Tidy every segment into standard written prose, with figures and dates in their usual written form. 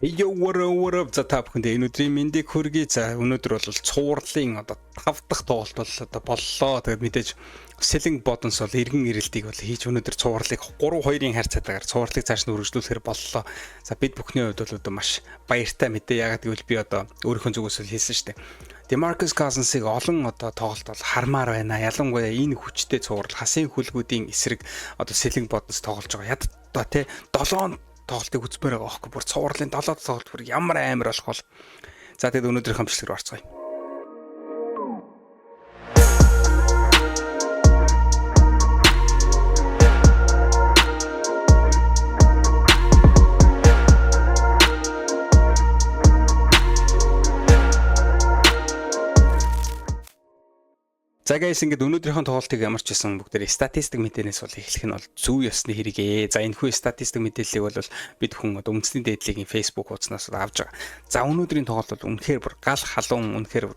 Yo what up за та бүхэнд энэ өдрийн мэндийг хүргэе. За өнөөдөр бол цувралын одоо 5 дахь тоглолт бол одоо боллоо. Тэгээд мэдээж Selling Buttons бол эргэн ирэлтийг бол хийж өнөөдөр цувралыг 3-2-ын харьцаатаагаар цувралыг цааш нь үргэлжлүүлэхээр боллоо. За бид бүхний хувьд бол одоо маш баяртай мэдээ. Ягаад гэвэл би одоо өөрийнхөө зүгээс л хэлсэн шүү дээ. DeMarcus Cousins-ыг олон одоо тоглолт бол хармаар байна. Ялангуяа энэ хүчтэй цуврал хасын хүлгүүдийн эсрэг одоо Selling Buttons тоглож байгаа. Ядтаа те 7 тоглолтыг үзмээр байгаа аахгүй бүр цувралын 7 тоглолт бүр ямар амар болох бол. За тэгээд өнөөдрийнхөө бичлэг рүү орцгоё. За guys ингээд өнөөдрийнхөө тоглолтыг ямар ч байсан бүгдээ статистик мэдээнээс бол эхлэх нь бол зөв ёсны хэрэг ээ. За энэхүү статистик мэдээллийг бол бид хүн одоо үндэсний дээдлэгийн Facebook хуудаснаас авч байгаа. За өнөөдрийн тоглолт бол үнэхээр бүр гал халуун үнэхээр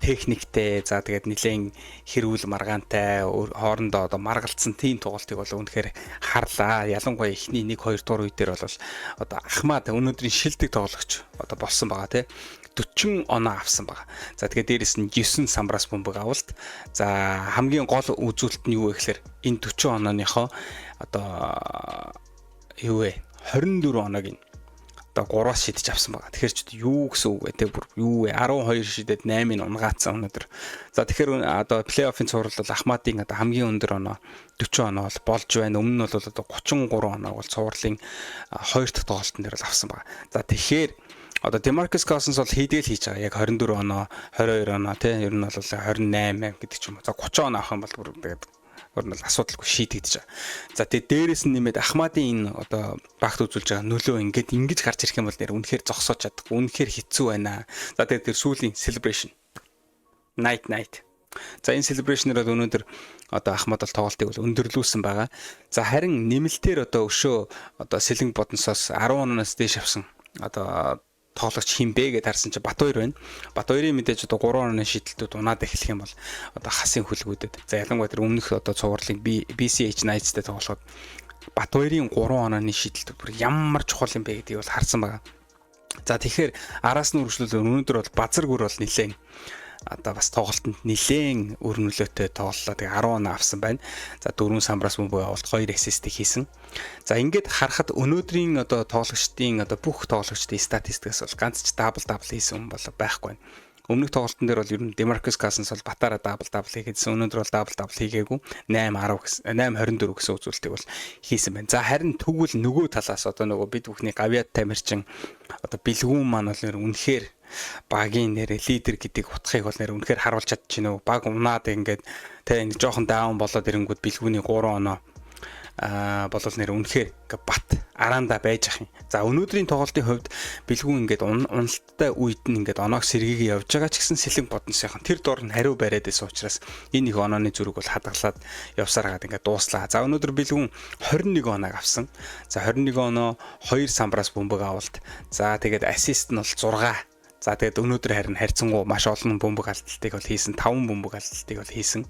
техниктэй. За тэгээд нэлээд хэрүүл маргаантай хоорондоо одоо маргалцсан тийм тоглолтыг бол үнэхээр харлаа. Ялангуяа эхний 1-2 дугаар үе дээр бол одоо Ахмад өнөөдрийн шилдэг тоглогч одоо болсон байгаа тий. 40 оноо авсан байгаа. За тэгээд дээрэс нь 9 самбраас бөмбөг авалт. За хамгийн гол үзүүлэлт нь юу вэ гэхээр энэ 40 онооныхоо одоо юу вэ? 24 оноог нь одоо 3-аас шидэж авсан байгаа. Тэгэхээр ч юу гэсэн үг вэ те бүр юу вэ? 12 шидэд 8-ыг унгаацсан өнөөдөр. За тэгэхээр одоо плей-оффын цуврал бол Ахмадын одоо хамгийн өндөр оноо 40 оноо бол болж байна. Өмнө нь бол одоо 33 оноог бол цувралын 2 дахь тоглолтын дээр л авсан байгаа. За тэгэхээр одоо DeMarcus Cousins бол хийдэл хийж байгаа. Яг 24 оноо, 22 оноо тий ер нь бол 28 гэдэг ч юм уу. За 30 оноо авах юм бол бүр тэгээд өөр нь асуудалгүй шийдэгдэж байгаа. За тэгээд дээрэс нь нэмээд Ахмадын энэ одоо багт үзүүлж байгаа нөлөө ингэж гарч ирэх юм бол нэр үнэхээр зогсоож чадахгүй. Үнэхээр хэцүү байна. За тэгээд тэр сүүлийн celebration night. За энэ celebration-ээр бол өнөөдөр одоо Ахмад бол тоглолтыг бол өндөрлүүлсэн байгаа. За харин нэмэлтээр одоо өшөө одоо Selling Buttons-оос 10 оноос дээш авсан одоо тоглогч хин бэ гэдээ харсан чи Батбаяр байна. Батбаярын мэдээж одоо 3 оны шийдэлтүүд унаад эхлэх юм бол одоо хасын хүлгүүдэд. За ялангуяа тэр өмнөх одоо цувралын BCH Knights-тэй тоглоход Батбаярын 3 онооны шийдэлтүүд бүр ямар чухал юм бэ гэдгийг бол харсан байгаа. За тэгэхээр араас нь үргэлжлүүлэн өнөөдөр бол базар гүр бол нэлээд одоо бас тоглолтод нэлээд өр нөлөөтэй тоглолоо. Тэгээ 10 оноо авсан байна. За 4 самбраас бөмбөг авалт 2 ассистийг хийсэн. За ингээд харахад өнөөдрийн одоо тоглогчдын одоо бүх тоглогчдын статистикаас бол ганц ч дабл хийсэн хүн бол байхгүй байна. Өмнөх тоглолтын дээр бол ер нь DeMarcus Cousins бол батаараа дабл хийгээдсэн. Өнөөдөр бол дабл хийгээгүй 8-24 гэсэн үзүүлэлтийг бол хийсэн байна. За харин тэгвэл нөгөө талаас одоо нөгөө бид бүхний гавьяд тамирчин одоо бэлгүүн маань бол үнэхээр багийн нэр лидер гэдгийг утгахыг бол нэр үнэхээр харуулж чадчихна уу? Баг унаад ингээд тэ нэг жоохон даун болоод ирэнгүүт бэлгүүний 3 оноо болол нэр үнэхээр бат араанда байж ах юм. За өнөөдрийн тоглолтын хувьд бэлгүүн ингээд уналттай үед нь ингээд оноог сэргийг явж байгаа ч гэсэн Selling Buttons-ийн тэр дор нь хариу бариад байсан учраас энэ их онооны зүрэг бол хадгалаад явсаар хагаад ингээд дууслаа. За өнөөдөр бэлгүүн 21 оноог авсан. За 21 оноо 2 самбраас бөмбөг авалт. За тэгээд ассист нь бол 6. За тэгээд өнөөдөр харин харьцангуй маш олон бөмбөг алдалтыг бол хийсэн. 5 бөмбөг алдалтыг бол хийсэн.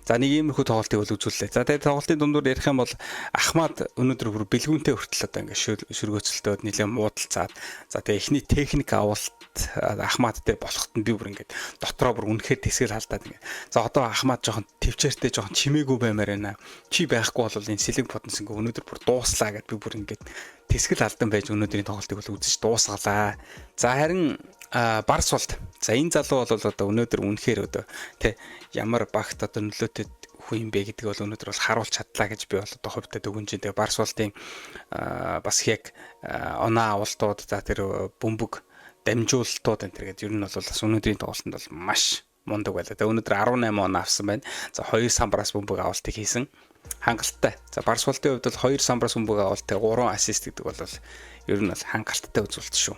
За нэг иймэрхүү тоглолтыг бол үзүүллээ. За тэгээд тоглолтын дундуур ярих юм бол Ахмад өнөөдөр бүр бэлгүүнтэй хүртэл одоо ингээд шүргөөцөлтөөд нэлээд муудалцаад за тэгээд эхний техник авалт Ахмадтай болоход нь би бүр ингээд дотроо бүр үнэхээр тэсгэл халдаад ингээд. За одоо Ахмад жоохон төвчээртэй жоохон чимээгүй баймаар байна. Чи байхгүй бол энэ Selling Buttons ингээд өнөөдөр бүр дууслаа гэд би бүр ингээд тэсгэл алдан байж өнөөдрийн тоглолтыг бол үзэж дуусгалаа. За харин Барсвалд. За энэ залуу бол одоо өнөөдөр үнэхээр одоо тэ ямар багт одоо нөлөөтэй хүн юм бэ гэдгийг бол өнөөдөр бол харуулж чадлаа гэж би бол одоо хувьдаа дүгнэж байна. Тэгээ Барсвалдын бас яг оноо авалтууд за тэр бөмбөг дамжуулалтууд энэ төр гэдэг ер нь бол бас өнөөдрийн тоглолтод бол маш мундаг байлаа. Тэгээ өнөөдөр 18 оноо авсан байна. За 2 самбраас бөмбөг авалтыг хийсэн. Хангалттай. За Барсвалдын хувьд бол 2 самбраас бөмбөг авалт 3 ассист гэдэг бол ер нь бол хангалттай үзүүлэлт шүү.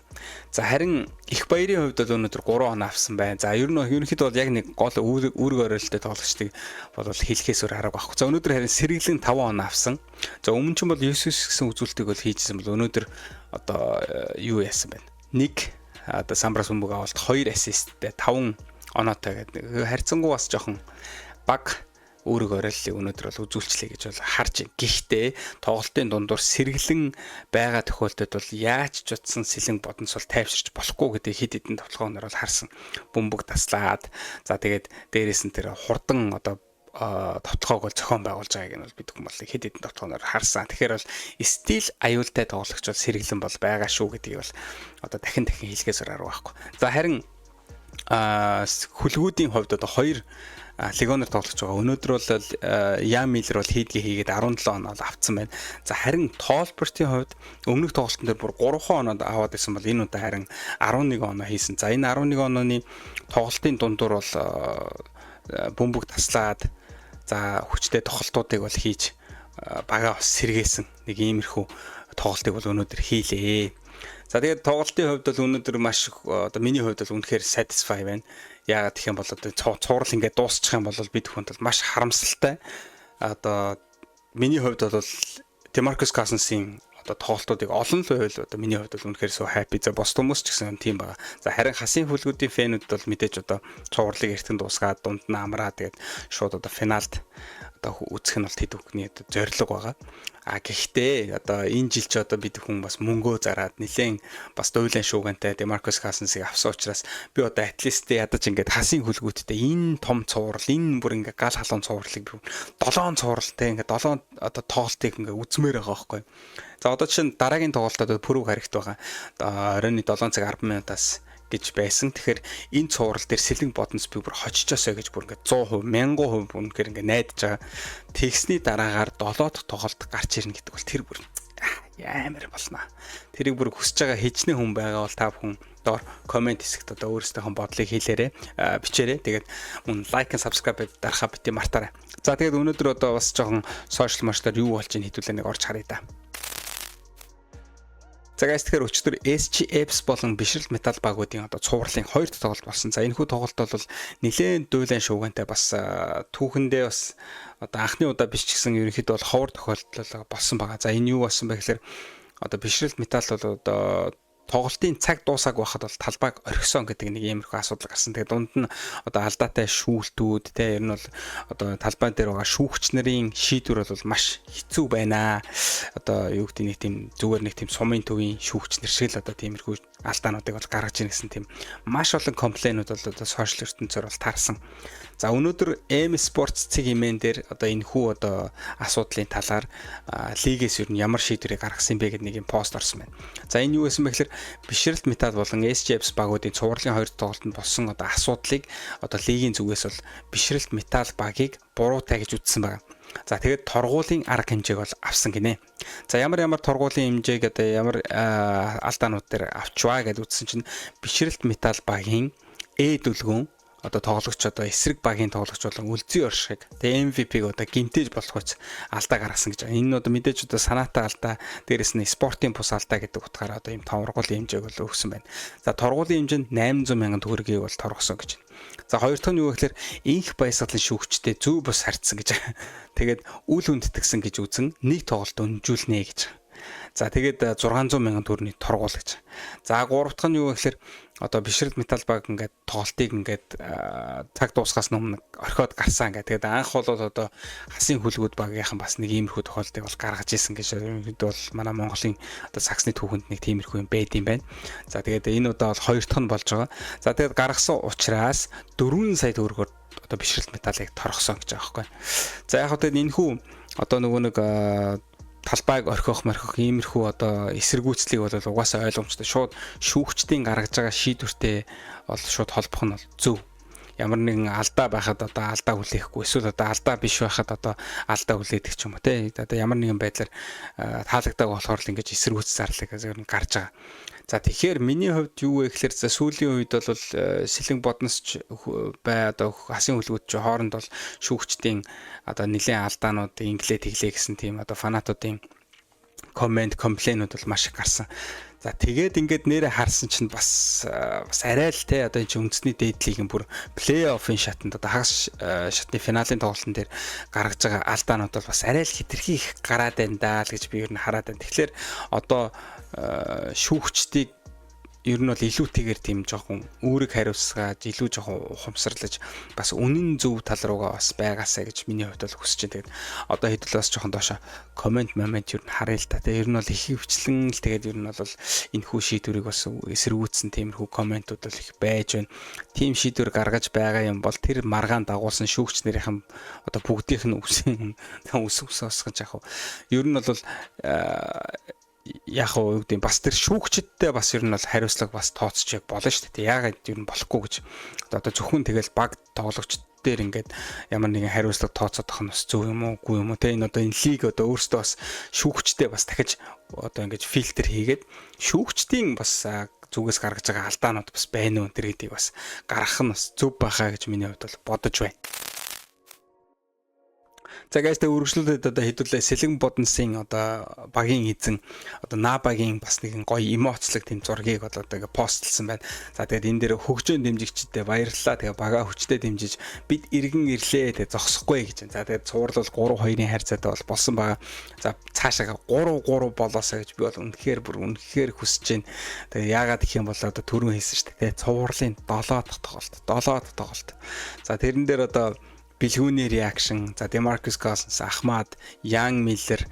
За харин их баярын хувьд бол өнөөдөр 3 оноо авсан байна. За ер нь ерөнхийдөө бол яг нэг гол үүрэг оролттой тоглогчдыг бол хэлхээс өөр арга байхгүй. За өнөөдөр харин сэргэлэн 5 оноо авсан. За өмнө нь бол 9 гэсэн үзүүлэлтийг бол хийжсэн бол өнөөдөр одоо юу яасан байна? 1 одоо самбраас бөмбөг авалт 2 ассисттэй 5 оноотой гэдэг. Харьцангуй бас жоохон баг өөрийгөө оролцлыг өнөөдөр бол үзүүлчлээ гэж бол харж байна. Гэхдээ тоглолтын дундуур сэргэлэн байгаа тохиолдолд бол яаж ч утсан сэлэн боднос бол тайвширч болохгүй гэдэг хэд хэдэн тоглоомноор бол харсан. Бөмбөг таслаад за тэгээд дээрээс нь тэр хурдан одоо тоглоог бол зохион байгуулж байгааг нь бол бид хүмүүс хэд хэдэн тоглоомноор харсан. Тэгэхээр бол стил аюултай тоглогч бол сэргэлэн бол байгаа шүү гэдгийг бол одоо дахин хэлхээс аргагүй байхгүй. За харин хүлгүүдийн хувьд одоо 2 легоноор тоглож байгаа. Өнөөдөр бол Ян Миллер бол хийдгээ хийгээд 17 оноо авцсан байна. За харин Толбертийн хувьд өмнөх тоглолтын дээр бүр 3 оноод аваад байсан бол энэ удаа харин 11 оноо хийсэн. За энэ 11 онооны тоглолтын дундуур бол бөмбөг таслаад за хүчтэй тоглолтуудыг бол хийж бага бас сэргээсэн нэг иймэрхүү тоглолтыг бол өнөөдөр хийлээ. За тэгээд тоглолтын хувьд бол өнөөдөр маш одоо миний хувьд бол үнэхээр satisfy байна. Яагаад гэх юм бол одоо цуврал ингээд дуусчих юм бол бид хүнд бол маш харамсалтай. Одоо миний хувьд бол Demarcus Cousins-ийн одоо тоглолтуудыг олон л байвал одоо миний хувьд бол үнэхээр so happy. За бос хүмүүс ч гэсэн тийм байгаа. За харин хасын хүлгүүдийн фэнүүд бол мэдээж одоо цувралыг эртэн дуусгаад дунд нь амраа тэгээд шууд одоо финалд одоо үүсэх нь бол тэд бүхний одоо зорилго байгаа. Гэхдээ одоо энэ жил ч одоо бид хүн бас мөнгөө зараад нэлээд бас дуйлан шуугантай Demarcus Cousins-ыг авсан учраас би одоо атлист ядаж ингээд хасын хүлгүүдтэй энэ том цуврал энэ бүр ингээд гал халуун цувралыг 7 цувралтай ингээд 7 одоо тоглолтыг ингээд үзмээр байгаа байхгүй. За одоо чинь дараагийн тоглолтод пүрэг харагт байгаа. Оройн 7 цаг 10 минутаас гэж байсан. Тэгэхээр энэ цуврал дээр сэлэн боднос би бүр хоччоосоо гэж бүр ингээд 100%, 1000% үнэхээр ингээд найдаж байгаа. Тэгсний дараагаар 7 дахь тоглолт гарч ирнэ гэдэг бол тэр бүр амар болно. Тэрийг бүр хүсэж байгаа хичнээн хүн байгаа бол та бүхэн доор комент хэсэгт одоо өөрсдийнхөө бодлыг хэлээрэй, бичээрэй. Тэгээд мөн лайк and subscribe дарахаа бити мартаарай. За тэгээд өнөөдөр одоо бас жоохон сошиал маршлаар юу болж ийн хэдүүлээ нэг орж харъя да. За guys тэгэхээр өчтөр SGFs болон бишрэлт металл багуудын одоо цувралын 2 тоглолт болсон. За энэхүү тоглолт бол нэлээд дуйлан шуугантай бас түүхэндээ бас одоо анхны удаа биш ч гэсэн ерөнхийдөө бол ховор тохиолдол болсон байгаа. За энэ юу болсон бэ гэхээр одоо бишрэлт металл бол одоо тоглолтын цаг дуусааг байхад бол талбайг орхисон гэдэг нэг иймэрхүү асуудал гарсан. Тэгээ дунд нь одоо алдаатай шүүлтүүд те ер нь бол одоо талбай дээр байгаа шүүгч нарын шийдвэр бол маш хэцүү байна. Одоо юу гэдэг нэг тийм зүгээр нэг тийм сумын төвийн шүүгч нар шиг л одоо тиймэрхүү алдаануудыг бол гаргаж ийн гэсэн тийм маш олон комплейнууд бол одоо сошиал ертөнцөөр бол таарсан. За өнөөдөр M Sports цэг хэмээн дээр одоо энэ хүү одоо асуудлын талаар лигээс ер нь ямар шийдвэрийг гаргасан бэ гэдэг нэг юм пост орсон байна. За энэ юу гэсэн бэ гэхээр бишрэлт металл болон SGFs багуудын цувралын 2 тоглолтод болсон одоо асуудлыг одоо лигийн зүгээс бол бишрэлт металл багийг буруутай гэж үзсэн байна. За тэгээд торгуулийн арга хэмжээг бол авсан гинэ. За ямар торгуулийн хэмжээг одоо ямар алдаанууд дээр авчваа гэж үзсэн чинь бишрэлт металл багийн дүлгүүн одоо тоглогч одоо эсрэг багийн тоглогч болон үлзий оршиг тэгээ MVP-г одоо гимтэж болох үс алдаа гаргасан гэж. Энэ нь одоо мэдээж одоо санаатай алдаа дээрэс нь спортын бус алдаа гэдэг утгаараа одоо ийм торгуулийн хэмжээг бол өгсөн байна. За торгуулийн хэмжээнд 800 мянган төгрөгийг бол торгосон гэж. За хоёр дахь нь юу гэхээр инх баясгалан шүүгчтэй зөв бус харьцсан гэж. Тэгээд үл хүндэтгсэн гэж үзэн нэг тоглолт өнжүүлнэ гэж. За тэгээд 600 мянган төгрөний торгуул гэж. За гурав дахь нь юу гэхээр одоо бишрэлт металл баг ингээд тоглолтыг ингээд цаг дуусгаас өмнө орхиод гарсан ингээд. Тэгээд анх бол одоо хасын хүлгүүд багийнхан бас нэг иймэрхүү тохиолдолыг бол гаргаж ирсэн гэж. Ерөнхийдөө бол манай Монголын одоо саксны түүхэнд нэг тиймэрхүү юм байд юм байна. За тэгээд энэ удаа бол хоёр дахь нь болж байгаа. За тэгээд гаргасан учраас 4 сая төгрөгөөр одоо бишрэлт металлыг торгосон гэж байгаа байхгүй. За яг хөө энэ хүү одоо нөгөө нэг талбайг орхих иймэрхүү одоо эсэргүүцлийг бол угаасаа ойлгомжтой. Шууд шүүгчдийн гаргаж байгаа шийдвэртэй бол шууд холбох нь бол зөв. Ямар нэгэн алдаа байхад одоо алдаа хүлээхгүй эсвэл одоо алдаа биш байхад одоо алдаа хүлээдэг ч юм уу те. Одоо ямар нэгэн байдлаар таалагддаг болохоор л ингэж эсэргүүц зарлаг зэрэг гарч байгаа. За тэгэхээр миний хувьд юу вэ гэхээр сүүлийн үед бол сэлэн бодносч бай одоо хасын хүлгүүд чи хооронд бол шүүгчдийн одоо нэлээд алдаанууд инглээ тэглээ гэсэн тийм одоо фанатуудын комплейнууд бол маш их гарсан. За тэгээд ингээд нэрэ харсан чинь бас арай л те одоо энэ үндэсний дээдлийг бүр плей-оффын шатанд одоо хагас шатны финалийн тоглолтын дээр гаргаж байгаа алдаанууд бол бас арай л хитрхи их гараад байна даа л гэж би ер нь хараад байна. Тэгэхээр одоо шүүгчдийг ер нь бол илүүтэйгээр тийм жоохон үүрэг хариуцгааж илүү жоохон ухамсарлаж бас үнэн зөв тал руугаа бас байгаасаа гэж миний хувьд бол хүсэж байна. Тэгээд одоо хэдүүл бас жоохон доошо комент момент ер нь харъя л та. Тэгээд ер нь бол их хвчлэн л тэгээд ер нь бол энэ хүү шийдвэрийг бас эсэргүүцсэн тиймэрхүү комментууд бол их байж байна. Тим шийдвэр гаргаж байгаа юм бол тэр маргаан дагуулсан шүүгч нарийнхан одоо бүгдийнх нь үсэн усгаж яах вэ? Ер нь бол яг уу гэдэг бас тэр шүүгчдтэй бас ер нь бол хариуцлага бас тооцчих болно шүү дээ. Яагаад ер нь болохгүй гэж. Одоо зөвхөн тэгэл баг тоглогчд дээр ингээд ямар нэгэн хариуцлага тооцоодох нь бас зөв юм уу, үгүй юм уу те. Энэ одоо энэ лиг одоо өөртөө бас шүүгчтэй бас дахиж одоо ингээд фильтр хийгээд шүүгчдийн бас зүгээс гаргаж байгаа алдаанууд бас байна уу тэр гэдгийг бас гаргах нь бас зөв байхаа гэж миний хувьд бол бодож байна. За guys тэ үргэлжлүүлээд одоо хэдүүлээ Сэлэн Бодонсын одоо багийн эзэн одоо Набагийн бас нэгэн гоё эмоцлог тэм зургийг одоо ингээ постлсан байна. За тэгээд энэ дээр хөгжөөн дэмжигчдээ баярлалаа. Тэгээд бага хүчтэй дэмжиж бид иргэн ирлээ тэгээд зогсохгүй гэж. За тэгээд цуурлал 3-2-ын харьцаатай бол болсон байгаа. За цаашаа 3-3 болоосаа гэж би бол үнэхээр хүсэж байна. Тэгээд яагаад гэх юм бол одоо түрүүн хэлсэн шүү дээ. Цуурлын 7 дахь тоглолт. За тэрэн дээр одоо Бэлгүүний реакшн, за Демаркус Козинс, Ахмад, Ян Миллер,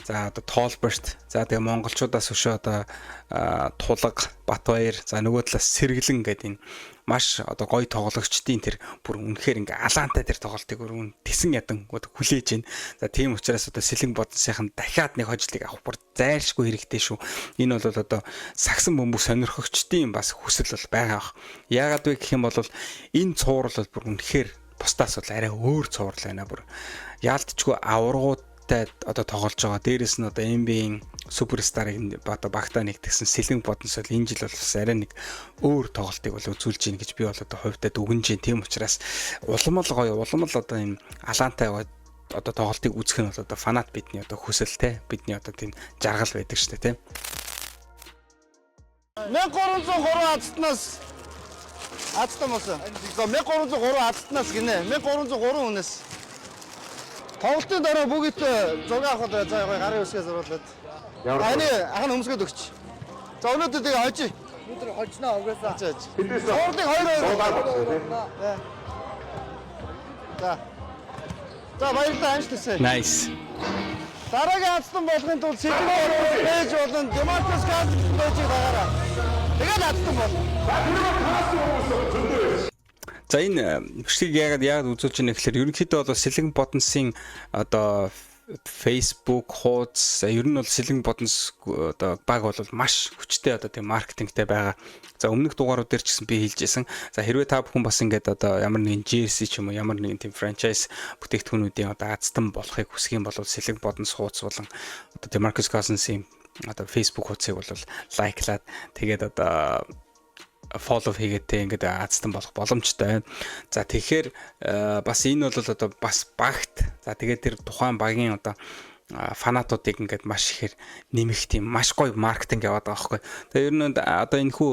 за одоо Толберт, за тэгээ монголчуудаас өшөө одоо Тулга, Батбаяр, за нөгөө талаас Сэргэлэн гэдэг энэ маш одоо гоё тоглогчдын тэр бүр үнэхээр ингээ алаантай тэр тоглолтыг өргөн тесэн ядан хүлээж байна. За тийм учраас одоо Сэлэн Бодонсынхан дахиад нэг хожлыг авах бүр зайлшгүй хэрэгтэй шүү. Энэ бол одоо сагсан бөмбөг сонирхогчдын бас хүсэл бол байгаа. Яагаад вэ гэх юм бол энэ цуврал бол бүр үнэхээр бусдаас бол арай өөр цуврал байна бүр. Яалтчгүй аваргуудтай одоо тоглож байгаа. Дээрээс нь одоо NBA-ийн суперстарыг одоо багтаа нэгтгсэн Сэлэн Бодонс бол энэ жил бол бас арай нэг өөр тоглолтыг бол үзүүлж гин гэж би бол одоо хувьдаа дүгнэж байна. Тийм учраас улам одоо энэ алаантай одоо тоглолтыг үзэх нь бол одоо фанат бидний одоо хүсэл те бидний одоо тийм жаргал байдаг шүү дээ те. 1303 азтнаас азтан болсон. За 1303 азтнаас гинэ. 1303 хүнээс. Тоглолтын дараа бүгд зураг авах за гарын үсгээ зуруулаад. Аны ахын өмсгöd өгч. За өнөөдөр тэгээ хожи. Өнөөдөр хожноо угаасаа. Зурлыг 2-2. За баярлалаа амжилт хүсье. Nice. Дараагийн азтан болгохын тулд Сэлэн Бодонс болон Демаркус Козинс бэжийг дагараа. Тэгээд азтан бол. За энэ бичлэгийг яагаад үзүүлж байна гэхээр ерөнхийдөө бол Сэлэн Бодонсын одоо Facebook хуудас ер нь бол Сэлэн Бодонс одоо баг бол маш хүчтэй одоо тийм маркетингтэй байгаа. За өмнөх дугаарууд дээр ч гэсэн би хэлжсэн. За хэрвээ та бүхэн бас ингээд одоо ямар нэгэн jersey ч юм уу ямар нэгэн тийм franchise бүтээгдэхүүнүүдийн одоо азтан болохыг хүсэх юм бол Сэлэн Бодонс хуудас болон одоо Демаркус Козинсийн одоо Facebook хуудсыг бол лайклаад тэгээд одоо follow хийгээдээ ингээд азтан болох боломжтой байна. За тэгэхээр бас энэ бол одоо бас багт. За тэгээд тэр тухайн багийн одоо фанатуудыг ингээд маш ихээр нэмэх тийм маш гоё маркетинг яваад байгаа байхгүй. Тэгээд ер нь одоо энэ хүү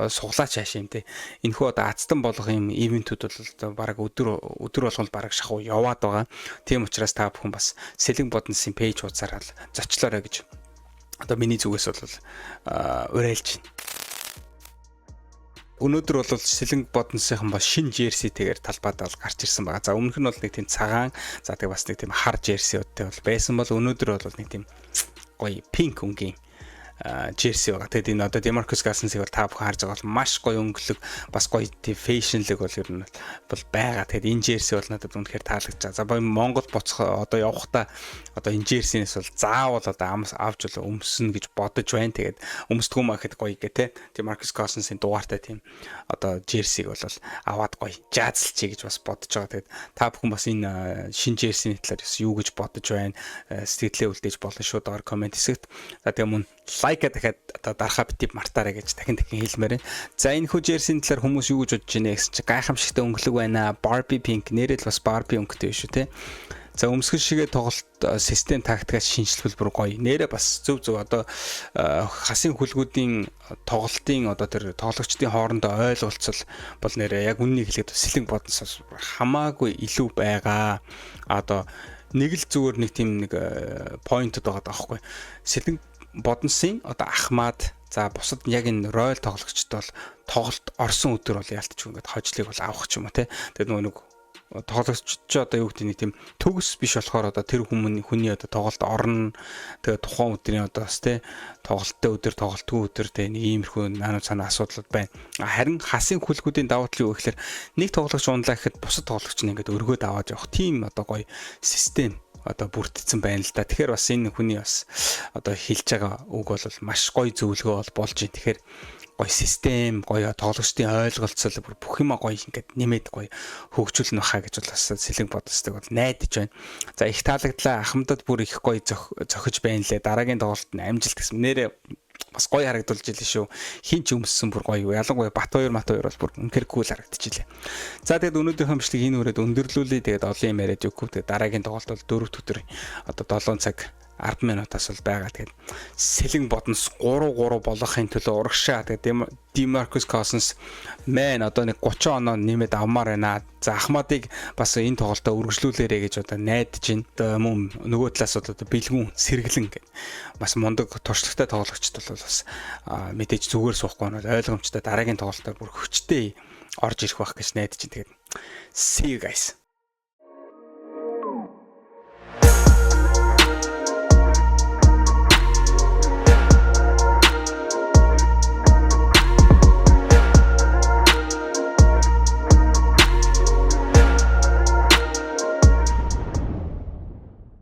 суглаач хааш юм те. Энэ хүү одоо азтан болох юм ивентүүд бол одоо баг өдөр болгоно баг шахуу яваад байгаа. Тийм учраас та бүхэн бас Сэлэн Бодонсын пэйж хуудасаар зочлоорой гэж одоо миний зүгээс бол уриалж байна. Өнөөдөр бол Сэлэн Бодонсынхан бас шинэ jersey-тэйгээр талбайд бол гарч ирсэн байгаа. За өмнөх нь бол нэг тийм цагаан, за тэгээ бас нэг тийм хар jersey-уудтай бол байсан бол өнөөдөр бол нэг тийм гоё pink өнгийн jersey байгаа. Тэгээд энэ одоо Демаркус Козинсыг бол та бүхэн харж байгаа бол маш гоё өнгөлөг, бас гоё тийм фэшнлэг бол ер нь бол байгаа. Тэгээд энэ jersey бол надад үнэхээр таалагдчихаа. За Монгол боцох одоо явахдаа одоо энэ jersey-нээс бол заавал одоо авч өмснө гэж бодож байна. Тэгээд өмсдгөө махад гоё гэ тэ. Демаркус Козинсийн дугаартай тийм одоо jersey-г бол аваад гоё жаазлчий гэж бас бодож байгаа. Тэгээд та бүхэн бас энэ шинэ jersey-ний талаар юу гэж бодож байна? Сэтгэлээ үлдээж болно шүү доор комент хэсэгт. За тэгээд мөн лайка дахиад одоо дарахаа битip мартаарай гэж дахин хэлмээр байна. За энэ хүү jersey-ний талаар хүмүүс юу гэж бодож байна гэсэн чи гайхамшигтай өнгөлөг байна. Barbie pink нэрэл бас Barbie өнгөтэй шүү те. За өмсгөл шигээ тоглолт систем тактикаас шинжилбэл бүр гоё. Нэрээ бас зөв одоо хасын хүлгүүдийн тоглолтын одоо тэр тоглогчдын хоорондоо ойлголцол бол нэрээ яг үннийг хэлээд Сэлэн Бодонсоос хамаагүй илүү байгаа. Одоо нэг л зүгээр нэг тийм нэг поинтод байгаа даахгүй. Сэлэн Бодонсын одоо Ахмад, За бусад яг энэ Royal тоглогчд бол тоглолт орсон өдөр бол яалтч ингээд хожлыг бол авах ч юм уу те. Тэгээд нэг тоглогчд ч одоо юу гэдэг нэг тийм төгс биш болохоор одоо тэр хүний одоо тоглолт орно. Тэгээд тухайн өдрийн одоо бас те тоглолттой өдөр тоглолтгүй өдөр те нэг иймэрхүү наануу цаана асуудлууд байна. Харин хасын хүлгүүдийн давуу тал юу гэхээр нэг тоглогч унлаа гэхэд бусад тоглогч нь ингээд өргөөд аваад явах тийм одоо гоё систем одоо бүрдсэн байна л да. Тэгэхээр бас энэ хүний бас одоо хэлж байгаа үг бол маш гоё зөвлөгөө бол болж байна. Тэгэхээр гоё систем, гоё тоглогчдын ойлголцол бүх юм гоё ингээд нэмээд гоё хөгжүүлнэ баха гэж бол бас сэлэг бодсдаг бол найдаж байна. За их таалагдлаа, ахмадад бүр их гоё зохиж байна лээ. Дараагийн тоглолт нь амжилт гэсэн нэрээ бас гоё харагдулж илээ шүү. Хин ч өмссөн бүр гоё. Ялангуяа Батбаяр бол бүр үнэхээр кул харагдчихжээ. За тэгээд өнөөдрийнхөө бичлэг энэ үрээд өндөрлүүлээ. Тэгээд олон юм яриад өгөхгүй. Тэгээд дараагийн тоглолт бол 4 өдөр одоо 7 цаг 10 минутаас бол байгаа. Тэгээд сэлэн боднос 3-3 болохын төлөө урагшаа. Тэгээд Demarcus Cousins man одоо нэг 30 оноо нэмээд авмаар байна. За Ахмадыг бас энэ тоглолтоо үргэлжлүүлээрэ гэж одоо найдаж байна. Одоо мөн нөгөө талаас бол одоо бэлгүүн сэргэлэн гэх бас мундаг туршлагатай тоглогчд бол бас мэдээж зүгээр суухгүй нь ойлгомжтой дараагийн тоглолтоор бүр хүчтэй орж ирэх байх гэж найдаж байна. Тэгээд see you guys.